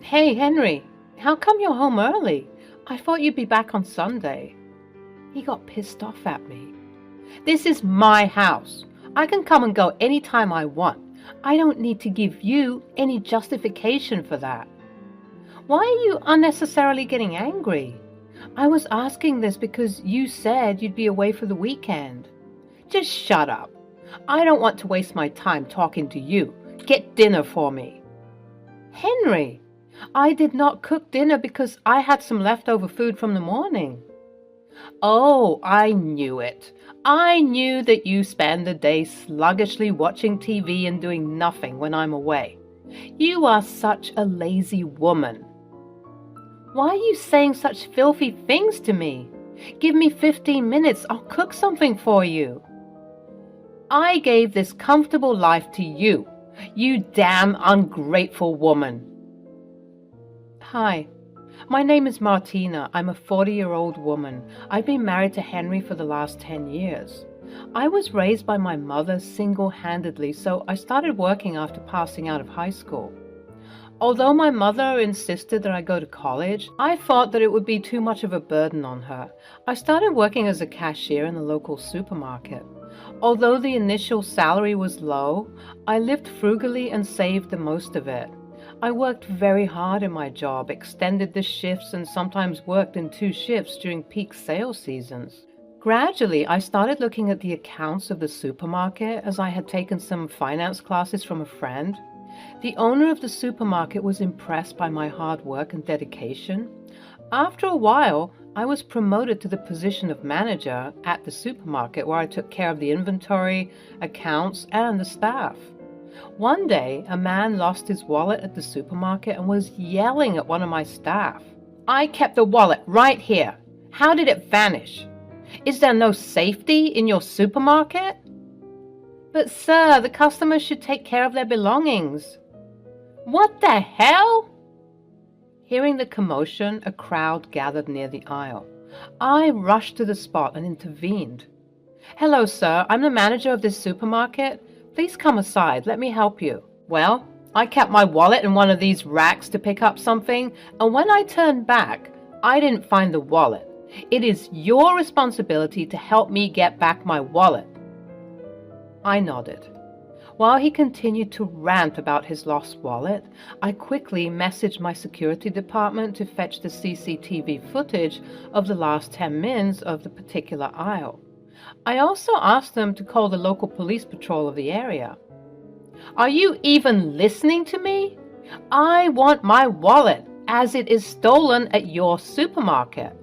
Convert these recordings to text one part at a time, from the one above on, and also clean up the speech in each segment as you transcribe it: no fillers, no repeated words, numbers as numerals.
Hey, Henry, how come you're home early? I thought you'd be back on Sunday. He got pissed off at me. This is my house. I can come and go anytime I want. I don't need to give you any justification for that. Why are you unnecessarily getting angry? I was asking this because you said you'd be away for the weekend. Just shut up. I don't want to waste my time talking to you. Get dinner for me. Henry, I did not cook dinner because I had some leftover food from the morning. Oh, I knew it. I knew that you spend the day sluggishly watching TV and doing nothing when I'm away. You are such a lazy woman. Why are you saying such filthy things to me? Give me 15 minutes, I'll cook something for you. I gave this comfortable life to you, you damn ungrateful woman. Hi, my name is Martina. I'm a 40-year-old woman. I've been married to Henry for the last 10 years. I was raised by my mother single-handedly, so I started working after passing out of high school. Although my mother insisted that I go to college, I thought that it would be too much of a burden on her. I started working as a cashier in the local supermarket. Although the initial salary was low, I lived frugally and saved the most of it. I worked very hard in my job, extended the shifts, and sometimes worked in 2 shifts during peak sales seasons. Gradually, I started looking at the accounts of the supermarket as I had taken some finance classes from a friend. The owner of the supermarket was impressed by my hard work and dedication. After a while, I was promoted to the position of manager at the supermarket, where I took care of the inventory, accounts, and the staff. One day, a man lost his wallet at the supermarket and was yelling at one of my staff. I kept the wallet right here. How did it vanish? Is there no safety in your supermarket? But sir, the customers should take care of their belongings. What the hell? Hearing the commotion, a crowd gathered near the aisle. I rushed to the spot and intervened. Hello, sir. I'm the manager of this supermarket. Please come aside. Let me help you. Well, I kept my wallet in one of these racks to pick up something, and when I turned back, I didn't find the wallet. It is your responsibility to help me get back my wallet. I nodded. While he continued to rant about his lost wallet, I quickly messaged my security department to fetch the CCTV footage of the last 10 minutes of the particular aisle. I also asked them to call the local police patrol of the area. Are you even listening to me? I want my wallet, as it is stolen at your supermarket.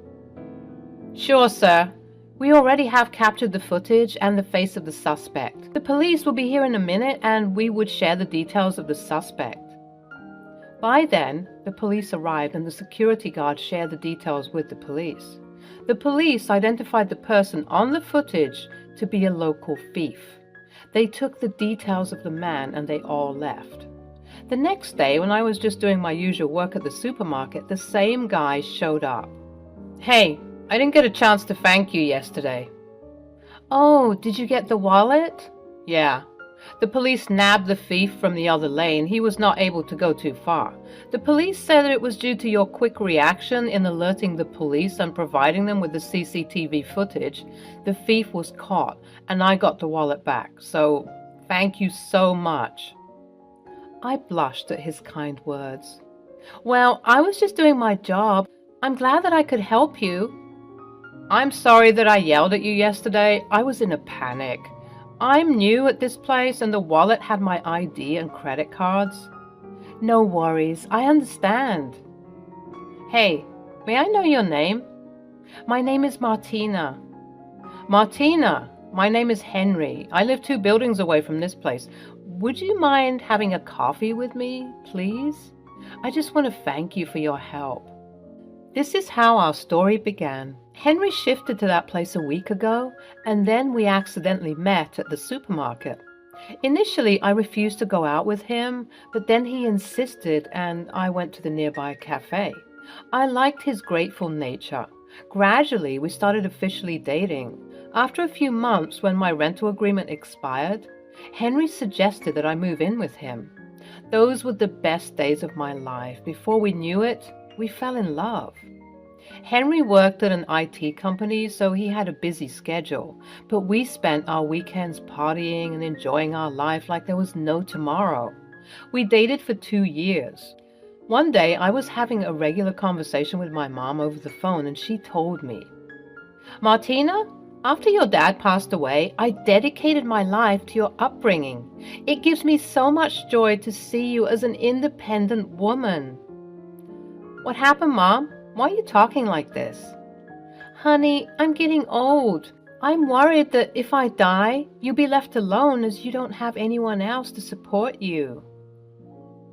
Sure, sir. We already have captured the footage and the face of the suspect. The police will be here in a minute, and we would share the details of the suspect. By then, the police arrived and the security guard shared the details with the police. The police identified the person on the footage to be a local thief. They took the details of the man and they all left. The next day, when I was just doing my usual work at the supermarket, the same guy showed up. Hey, I didn't get a chance to thank you yesterday. Oh, did you get the wallet? Yeah. The police nabbed the thief from the other lane. He was not able to go too far. The police said that it was due to your quick reaction in alerting the police and providing them with the CCTV footage. The thief was caught, and I got the wallet back. So, thank you so much. I blushed at his kind words. Well, I was just doing my job. I'm glad that I could help you. I'm sorry that I yelled at you yesterday. I was in a panic. I'm new at this place and the wallet had my ID and credit cards. No worries, I understand. Hey, may I know your name? My name is Martina. Martina, my name is Henry. I live 2 buildings away from this place. Would you mind having a coffee with me, please? I just want to thank you for your help. This is how our story began. Henry shifted to that place a week ago, and then we accidentally met at the supermarket. Initially, I refused to go out with him, but then he insisted and I went to the nearby cafe. I liked his grateful nature. Gradually, we started officially dating. After a few months, when my rental agreement expired, Henry suggested that I move in with him. Those were the best days of my life. Before we knew it, we fell in love. Henry worked at an IT company, so he had a busy schedule, but we spent our weekends partying and enjoying our life like there was no tomorrow. We dated for 2 years. One day, I was having a regular conversation with my mom over the phone, and she told me, "Martina, after your dad passed away, I dedicated my life to your upbringing. It gives me so much joy to see you as an independent woman." "What happened, Mom? Why are you talking like this?" "Honey, I'm getting old. I'm worried that if I die, you'll be left alone as you don't have anyone else to support you."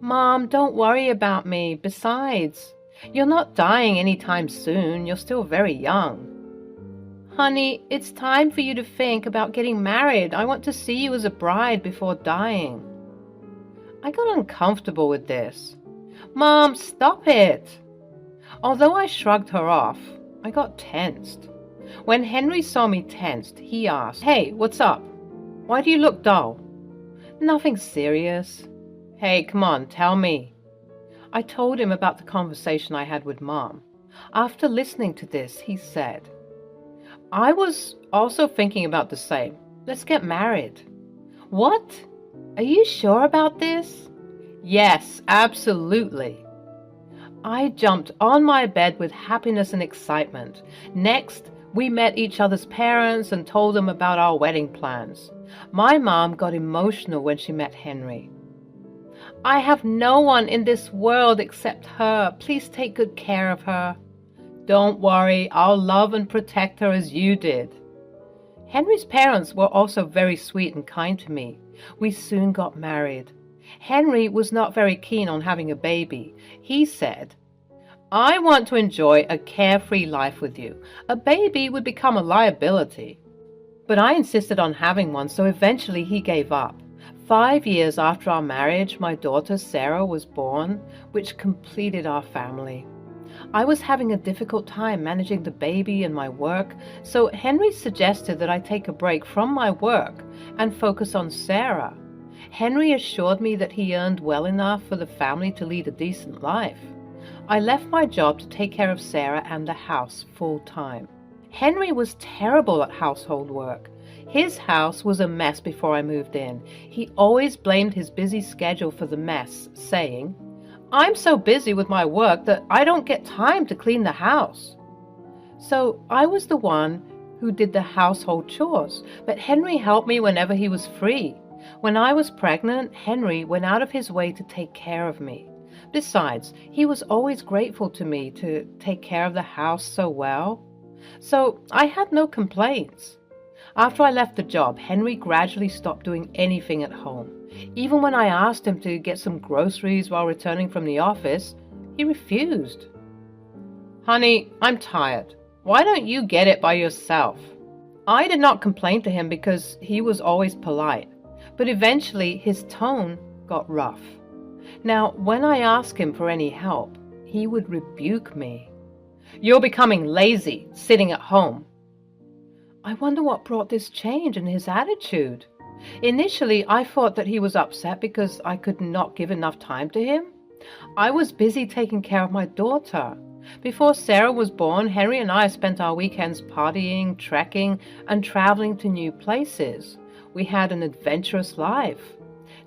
"Mom, don't worry about me. Besides, you're not dying anytime soon. You're still very young." "Honey, it's time for you to think about getting married. I want to see you as a bride before dying." I got uncomfortable with this. "Mom, stop it." Although I shrugged her off, I got tensed. When Henry saw me tensed, he asked, "Hey, what's up? Why do you look dull?" "Nothing serious." "Hey, come on, tell me." I told him about the conversation I had with Mom. After listening to this, he said, "I was also thinking about the same. Let's get married." "What? Are you sure about this?" "Yes, absolutely." I jumped on my bed with happiness and excitement. Next, we met each other's parents and told them about our wedding plans. My mom got emotional when she met Henry. "I have no one in this world except her. Please take good care of her." "Don't worry, I'll love and protect her as you did." Henry's parents were also very sweet and kind to me. We soon got married. Henry was not very keen on having a baby. He said, "I want to enjoy a carefree life with you. A baby would become a liability." But I insisted on having one, so eventually he gave up. 5 years after our marriage, my daughter Sarah was born, which completed our family. I was having a difficult time managing the baby and my work, so Henry suggested that I take a break from my work and focus on Sarah. Henry assured me that he earned well enough for the family to lead a decent life. I left my job to take care of Sarah and the house full time. Henry was terrible at household work. His house was a mess before I moved in. He always blamed his busy schedule for the mess, saying, "I'm so busy with my work that I don't get time to clean the house." So I was the one who did the household chores, but Henry helped me whenever he was free. When I was pregnant, Henry went out of his way to take care of me. Besides, he was always grateful to me to take care of the house so well. So I had no complaints. After I left the job, Henry gradually stopped doing anything at home. Even when I asked him to get some groceries while returning from the office, he refused. "Honey, I'm tired. Why don't you get it by yourself?" I did not complain to him because he was always polite, but eventually his tone got rough. Now, when I asked him for any help, he would rebuke me. "You're becoming lazy, sitting at home." I wonder what brought this change in his attitude. Initially, I thought that he was upset because I could not give enough time to him. I was busy taking care of my daughter. Before Sarah was born, Henry and I spent our weekends partying, trekking, and traveling to new places. We had an adventurous life.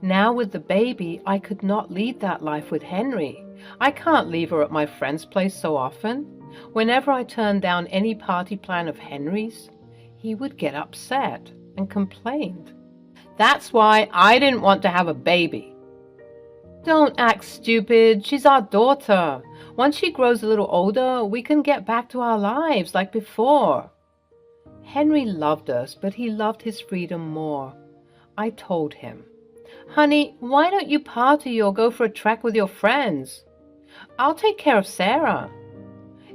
Now with the baby, I could not lead that life with Henry. I can't leave her at my friend's place so often. Whenever I turned down any party plan of Henry's, he would get upset and complained. That's why I didn't want to have a baby. Don't act stupid. She's our daughter. Once she grows a little older, we can get back to our lives like before. Henry loved us, but he loved his freedom more. I told him, "Honey, why don't you party or go for a trek with your friends? I'll take care of Sarah."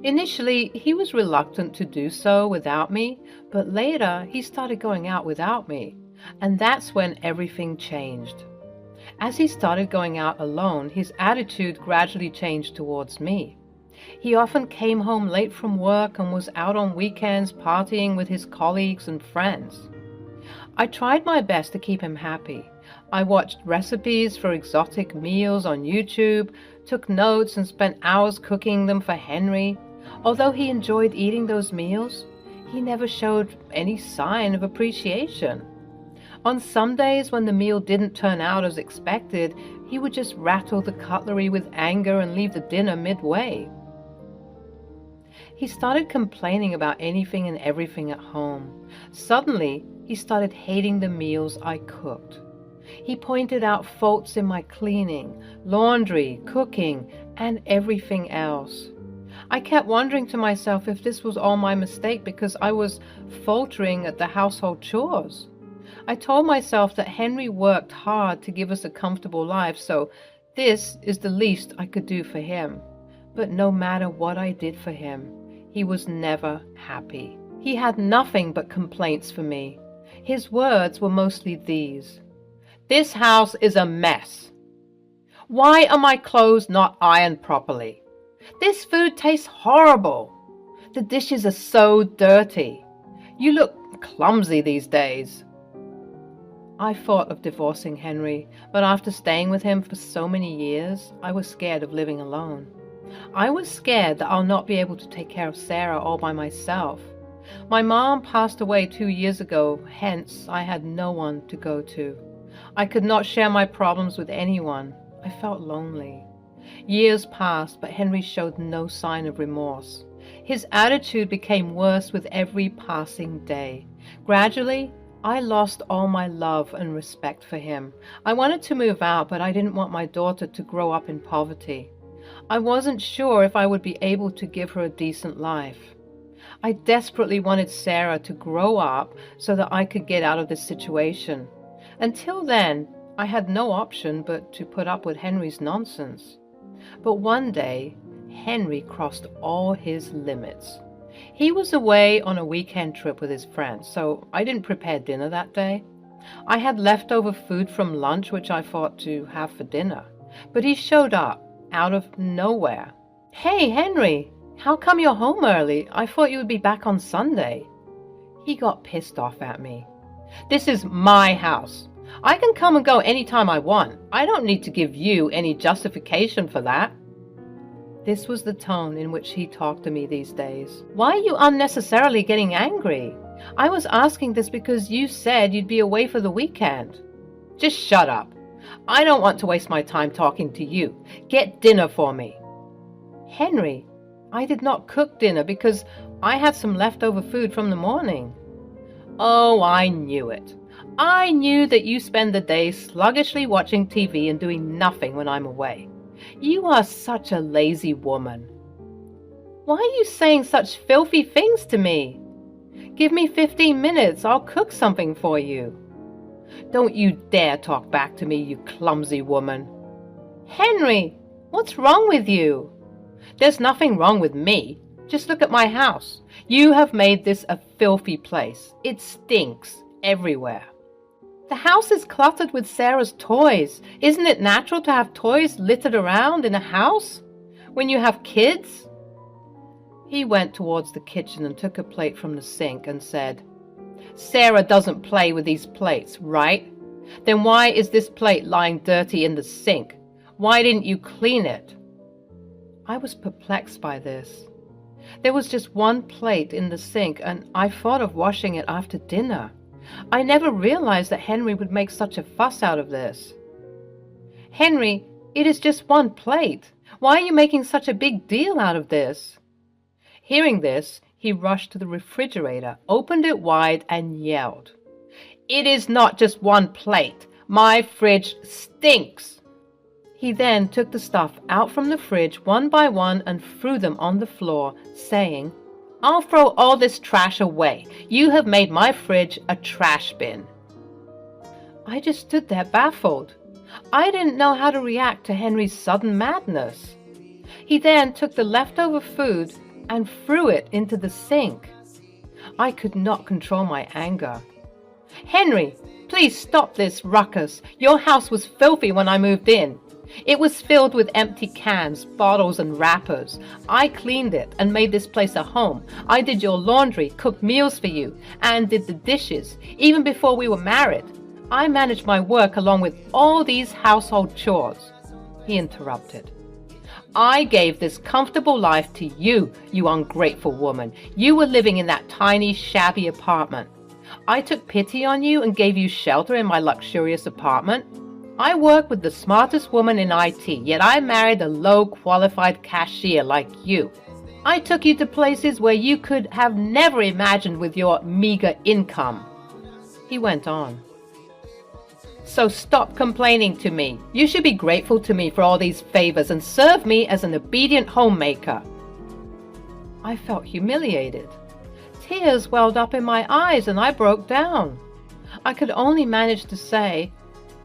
Initially, he was reluctant to do so without me, but later he started going out without me, and that's when everything changed. As he started going out alone, his attitude gradually changed towards me. He often came home late from work and was out on weekends partying with his colleagues and friends. I tried my best to keep him happy. I watched recipes for exotic meals on YouTube, took notes and spent hours cooking them for Henry. Although he enjoyed eating those meals, he never showed any sign of appreciation. On some days when the meal didn't turn out as expected, he would just rattle the cutlery with anger and leave the dinner midway. He started complaining about anything and everything at home. Suddenly, he started hating the meals I cooked. He pointed out faults in my cleaning, laundry, cooking, and everything else. I kept wondering to myself if this was all my mistake because I was faltering at the household chores. I told myself that Henry worked hard to give us a comfortable life, so this is the least I could do for him. But no matter what I did for him, he was never happy. He had nothing but complaints for me. His words were mostly these: "This house is a mess. Why are my clothes not ironed properly? This food tastes horrible. The dishes are so dirty. You look clumsy these days." I thought of divorcing Henry, but after staying with him for so many years, I was scared of living alone. I was scared that I'll not be able to take care of Sarah all by myself. My mom passed away 2 years ago, hence I had no one to go to. I could not share my problems with anyone. I felt lonely. Years passed, but Henry showed no sign of remorse. His attitude became worse with every passing day. Gradually, I lost all my love and respect for him. I wanted to move out, but I didn't want my daughter to grow up in poverty. I wasn't sure if I would be able to give her a decent life. I desperately wanted Sarah to grow up so that I could get out of this situation. Until then, I had no option but to put up with Henry's nonsense. But one day, Henry crossed all his limits. He was away on a weekend trip with his friends, so I didn't prepare dinner that day. I had leftover food from lunch which I thought to have for dinner, but he showed up out of nowhere. "Hey, Henry, how come you're home early? I thought you would be back on Sunday." He got pissed off at me. "This is my house. I can come and go anytime I want. I don't need to give you any justification for that." This was the tone in which he talked to me these days. "Why are you unnecessarily getting angry? I was asking this because you said you'd be away for the weekend." "Just shut up. I don't want to waste my time talking to you. Get dinner for me." "Henry, I did not cook dinner because I had some leftover food from the morning." "Oh, I knew it. I knew that you spend the day sluggishly watching TV and doing nothing when I'm away. You are such a lazy woman." "Why are you saying such filthy things to me? Give me 15 minutes, I'll cook something for you." "Don't you dare talk back to me, you clumsy woman." "Henry, what's wrong with you?" "There's nothing wrong with me. Just look at my house. You have made this a filthy place. It stinks everywhere." "The house is cluttered with Sarah's toys. Isn't it natural to have toys littered around in a house when you have kids?" He went towards the kitchen and took a plate from the sink and said, "Sarah doesn't play with these plates, right? Then why is this plate lying dirty in the sink? Why didn't you clean it?" I was perplexed by this. There was just one plate in the sink, and I thought of washing it after dinner. I never realized that Henry would make such a fuss out of this. "Henry, it is just one plate. Why are you making such a big deal out of this?" Hearing this, he rushed to the refrigerator, opened it wide, and yelled, "It is not just one plate. My fridge stinks." He then took the stuff out from the fridge one by one and threw them on the floor, saying, "I'll throw all this trash away. You have made my fridge a trash bin." I just stood there baffled. I didn't know how to react to Henry's sudden madness. He then took the leftover food and threw it into the sink. I could not control my anger. "Henry, please stop this ruckus. Your house was filthy when I moved in. It was filled with empty cans, bottles, and wrappers. I cleaned it and made this place a home. I did your laundry, cooked meals for you, and did the dishes, even before we were married. I manage my work along with all these household chores. He interrupted. I gave this comfortable life to you, you ungrateful woman. You were living in that tiny, shabby apartment. I took pity on you and gave you shelter in my luxurious apartment. I work with the smartest woman in IT, yet I married a low-qualified cashier like you. I took you to places where you could have never imagined with your meager income. He went on. So stop complaining to me. You should be grateful to me for all these favors and serve me as an obedient homemaker. I felt humiliated. Tears welled up in my eyes and I broke down. I could only manage to say,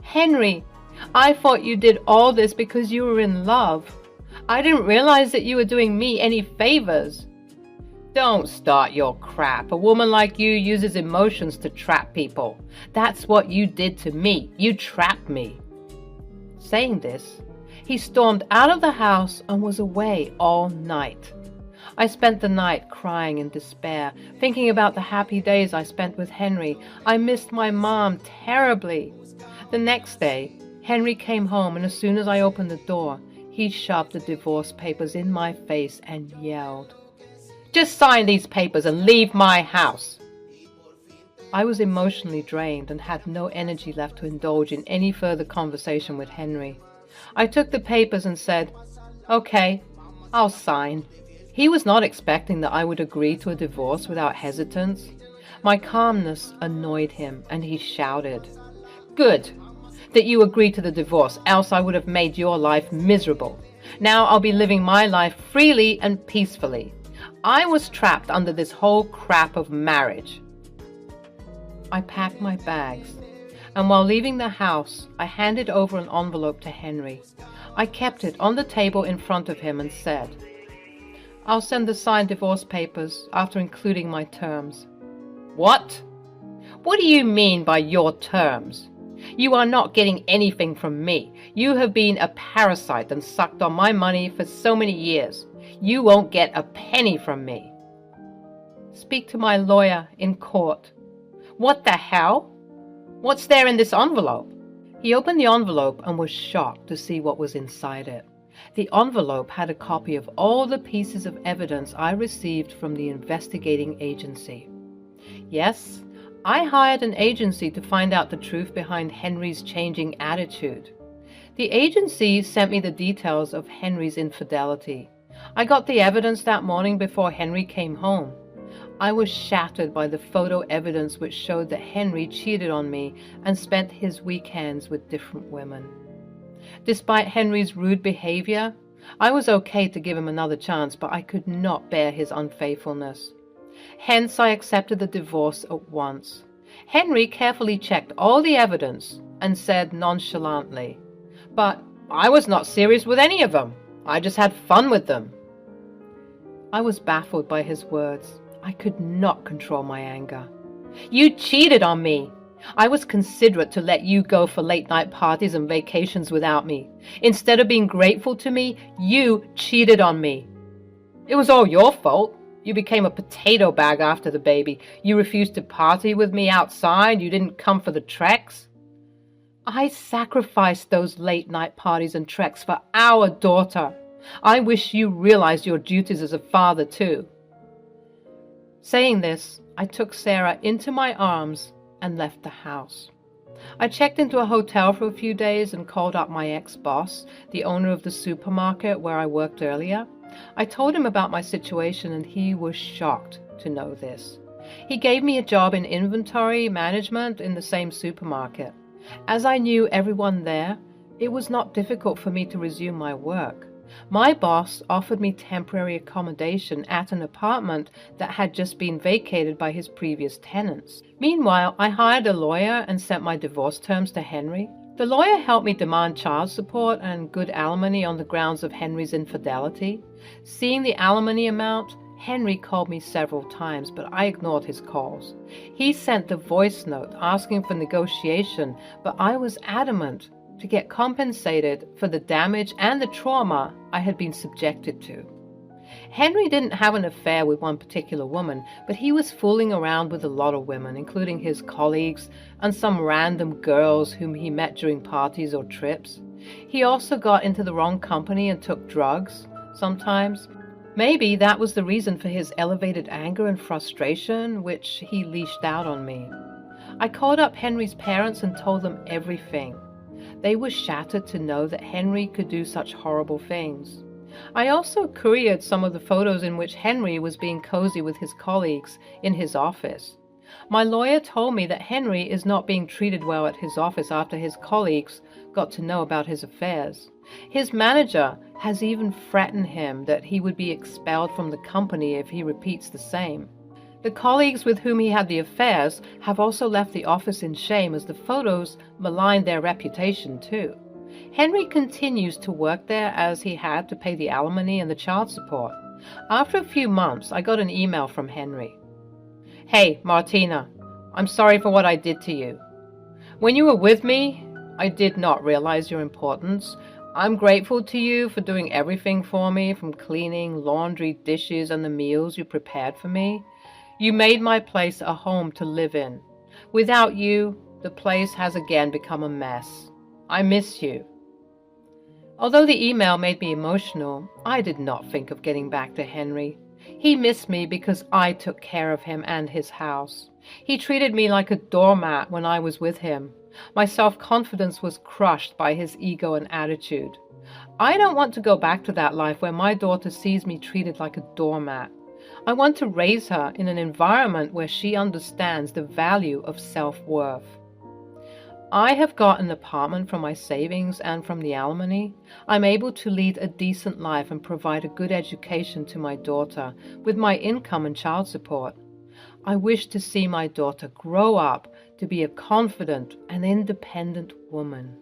Henry, I thought you did all this because you were in love. I didn't realize that you were doing me any favors. Don't start your crap. A woman like you uses emotions to trap people. That's what you did to me. You trapped me. Saying this, he stormed out of the house and was away all night. I spent the night crying in despair, thinking about the happy days I spent with Henry. I missed my mom terribly. The next day, Henry came home, and as soon as I opened the door, he shoved the divorce papers in my face and yelled, "Just sign these papers and leave my house." I was emotionally drained and had no energy left to indulge in any further conversation with Henry. I took the papers and said, "Okay, I'll sign." He was not expecting that I would agree to a divorce without hesitance. My calmness annoyed him, and he shouted, "Good that you agreed to the divorce, else I would have made your life miserable. Now I'll be living my life freely and peacefully. I was trapped under this whole crap of marriage." I packed my bags, and while leaving the house, I handed over an envelope to Henry. I kept it on the table in front of him and said, "I'll send the signed divorce papers after including my terms." "What? What do you mean by your terms? You are not getting anything from me. You have been a parasite and sucked on my money for so many years. You won't get a penny from me." "Speak to my lawyer in court." "What the hell? What's there in this envelope?" He opened the envelope and was shocked to see what was inside it. The envelope had a copy of all the pieces of evidence I received from the investigating agency. Yes, I hired an agency to find out the truth behind Henry's changing attitude. The agency sent me the details of Henry's infidelity. I got the evidence that morning before Henry came home. I was shattered by the photo evidence which showed that Henry cheated on me and spent his weekends with different women. Despite Henry's rude behavior, I was okay to give him another chance, but I could not bear his unfaithfulness. Hence, I accepted the divorce at once. Henry carefully checked all the evidence and said nonchalantly, "But I was not serious with any of them. I just had fun with them." I was baffled by his words. I could not control my anger. "You cheated on me. I was considerate to let you go for late-night parties and vacations without me. Instead of being grateful to me, you cheated on me. It was all your fault. You became a potato bag after the baby. You refused to party with me outside. You didn't come for the treks. I sacrificed those late-night parties and treks for our daughter. I wish you realized your duties as a father, too." Saying this, I took Sarah into my arms and left the house. I checked into a hotel for a few days and called up my ex-boss, the owner of the supermarket where I worked earlier. I told him about my situation and he was shocked to know this. He gave me a job in inventory management in the same supermarket. As I knew everyone there, it was not difficult for me to resume my work. My boss offered me temporary accommodation at an apartment that had just been vacated by his previous tenants. Meanwhile, I hired a lawyer and sent my divorce terms to Henry. The lawyer helped me demand child support and good alimony on the grounds of Henry's infidelity. Seeing the alimony amount, Henry called me several times, but I ignored his calls. He sent a voice note asking for negotiation, but I was adamant to get compensated for the damage and the trauma I had been subjected to. Henry didn't have an affair with one particular woman, but he was fooling around with a lot of women, including his colleagues and some random girls whom he met during parties or trips. He also got into the wrong company and took drugs, sometimes. Maybe that was the reason for his elevated anger and frustration, which he leashed out on me. I called up Henry's parents and told them everything. They were shattered to know that Henry could do such horrible things. I also couriered some of the photos in which Henry was being cozy with his colleagues in his office. My lawyer told me that Henry is not being treated well at his office after his colleagues got to know about his affairs. His manager has even threatened him that he would be expelled from the company if he repeats the same. The colleagues with whom he had the affairs have also left the office in shame, as the photos malign their reputation too. Henry continues to work there as he had to pay the alimony and the child support. After a few months, I got an email from Henry. "Hey, Martina, I'm sorry for what I did to you. When you were with me, I did not realize your importance. I'm grateful to you for doing everything for me, from cleaning, laundry, dishes, and the meals you prepared for me. You made my place a home to live in. Without you, the place has again become a mess. I miss you." Although the email made me emotional, I did not think of getting back to Henry. He missed me because I took care of him and his house. He treated me like a doormat when I was with him. My self-confidence was crushed by his ego and attitude. I don't want to go back to that life where my daughter sees me treated like a doormat. I want to raise her in an environment where she understands the value of self-worth. I have got an apartment from my savings and from the alimony. I'm able to lead a decent life and provide a good education to my daughter with my income and child support. I wish to see my daughter grow up to be a confident and independent woman.